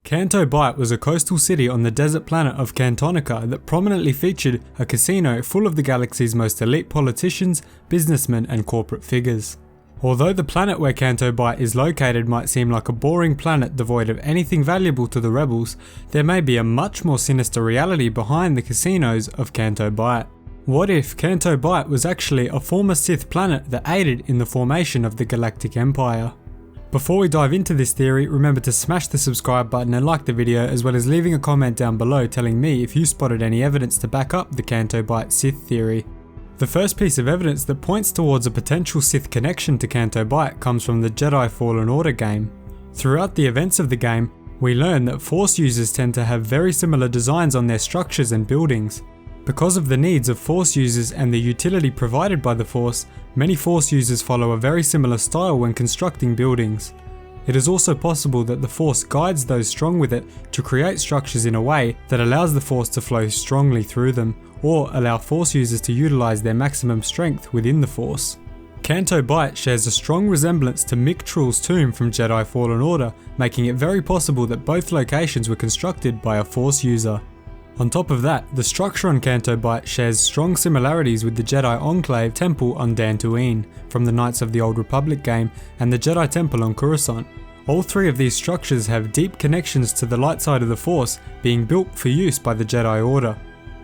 Canto Bight was a coastal city on the desert planet of Cantonica that prominently featured a casino full of the galaxy's most elite politicians, businessmen and corporate figures. Although the planet where Canto Bight is located might seem like a boring planet devoid of anything valuable to the rebels, there may be a much more sinister reality behind the casinos of Canto Bight. What if Canto Bight was actually a former Sith planet that aided in the formation of the Galactic Empire? Before we dive into this theory, remember to smash the subscribe button and like the video, as well as leaving a comment down below telling me if you spotted any evidence to back up the Canto Bight Sith theory. The first piece of evidence that points towards a potential Sith connection to Canto Bight comes from the Jedi Fallen Order game. Throughout the events of the game, we learn that Force users tend to have very similar designs on their structures and buildings. Because of the needs of Force users and the utility provided by the Force, many Force users follow a very similar style when constructing buildings. It is also possible that the Force guides those strong with it to create structures in a way that allows the Force to flow strongly through them, or allow Force users to utilize their maximum strength within the Force. Canto Bight shares a strong resemblance to Mictral's tomb from Jedi Fallen Order, making it very possible that both locations were constructed by a Force user. On top of that, the structure on Canto Bight shares strong similarities with the Jedi Enclave Temple on Dantooine from the Knights of the Old Republic game and the Jedi Temple on Coruscant. All three of these structures have deep connections to the light side of the Force, being built for use by the Jedi Order.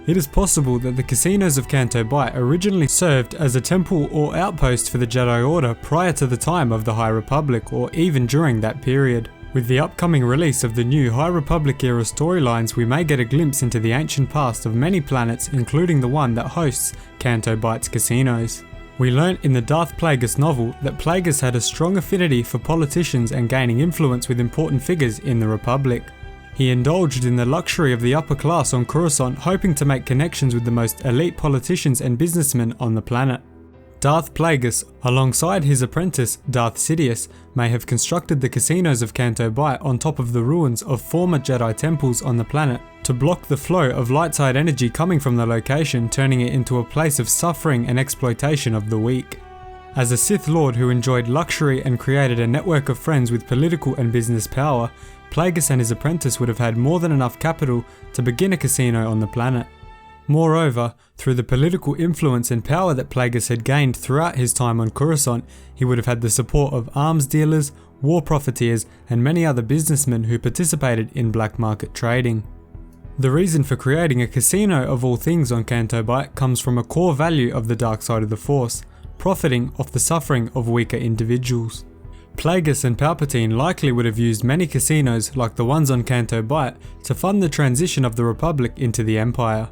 It is possible that the casinos of Canto Bight originally served as a temple or outpost for the Jedi Order prior to the time of the High Republic, or even during that period. With the upcoming release of the new High Republic era storylines, we may get a glimpse into the ancient past of many planets, including the one that hosts Canto Bight's casinos. We learnt in the Darth Plagueis novel that Plagueis had a strong affinity for politicians and gaining influence with important figures in the Republic. He indulged in the luxury of the upper class on Coruscant, hoping to make connections with the most elite politicians and businessmen on the planet. Darth Plagueis, alongside his apprentice Darth Sidious, may have constructed the casinos of Canto Bight on top of the ruins of former Jedi temples on the planet to block the flow of light side energy coming from the location, turning it into a place of suffering and exploitation of the weak. As a Sith Lord who enjoyed luxury and created a network of friends with political and business power, Plagueis and his apprentice would have had more than enough capital to begin a casino on the planet. Moreover, through the political influence and power that Plagueis had gained throughout his time on Coruscant, he would have had the support of arms dealers, war profiteers, and many other businessmen who participated in black market trading. The reason for creating a casino of all things on Canto Bight comes from a core value of the dark side of the Force, profiting off the suffering of weaker individuals. Plagueis and Palpatine likely would have used many casinos like the ones on Canto Bight to fund the transition of the Republic into the Empire.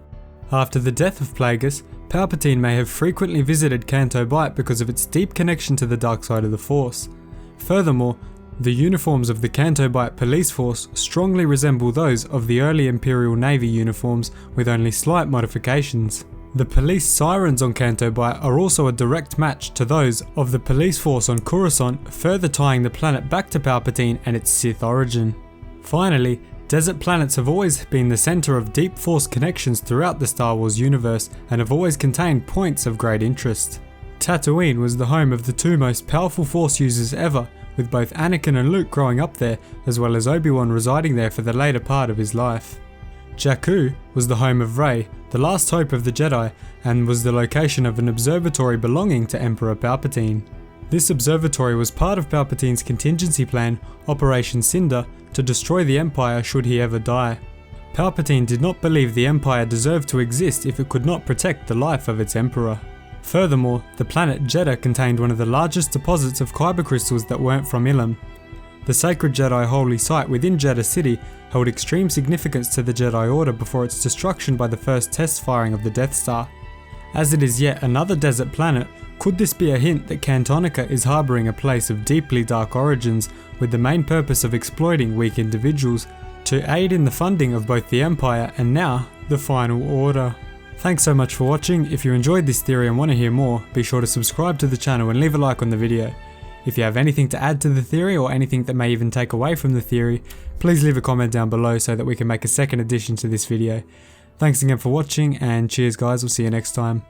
After the death of Plagueis, Palpatine may have frequently visited Canto Bight because of its deep connection to the dark side of the Force. Furthermore, the uniforms of the Canto Bight police force strongly resemble those of the early Imperial Navy uniforms with only slight modifications. The police sirens on Canto Bight are also a direct match to those of the police force on Coruscant, further tying the planet back to Palpatine and its Sith origin. Finally, desert planets have always been the centre of deep Force connections throughout the Star Wars universe and have always contained points of great interest. Tatooine was the home of the two most powerful Force users ever, with both Anakin and Luke growing up there, as well as Obi-Wan residing there for the later part of his life. Jakku was the home of Rey, the last hope of the Jedi, and was the location of an observatory belonging to Emperor Palpatine. This observatory was part of Palpatine's contingency plan, Operation Cinder, to destroy the Empire should he ever die. Palpatine did not believe the Empire deserved to exist if it could not protect the life of its Emperor. Furthermore, the planet Jedha contained one of the largest deposits of kyber crystals that weren't from Ilum. The sacred Jedi holy site within Jedha City held extreme significance to the Jedi Order before its destruction by the first test firing of the Death Star. As it is yet another desert planet, could this be a hint that Cantonica is harbouring a place of deeply dark origins with the main purpose of exploiting weak individuals to aid in the funding of both the Empire and now the Final Order? Thanks so much for watching. If you enjoyed this theory and want to hear more, be sure to subscribe to the channel and leave a like on the video. If you have anything to add to the theory or anything that may even take away from the theory, please leave a comment down below so that we can make a second addition to this video. Thanks again for watching, and cheers guys, we'll see you next time.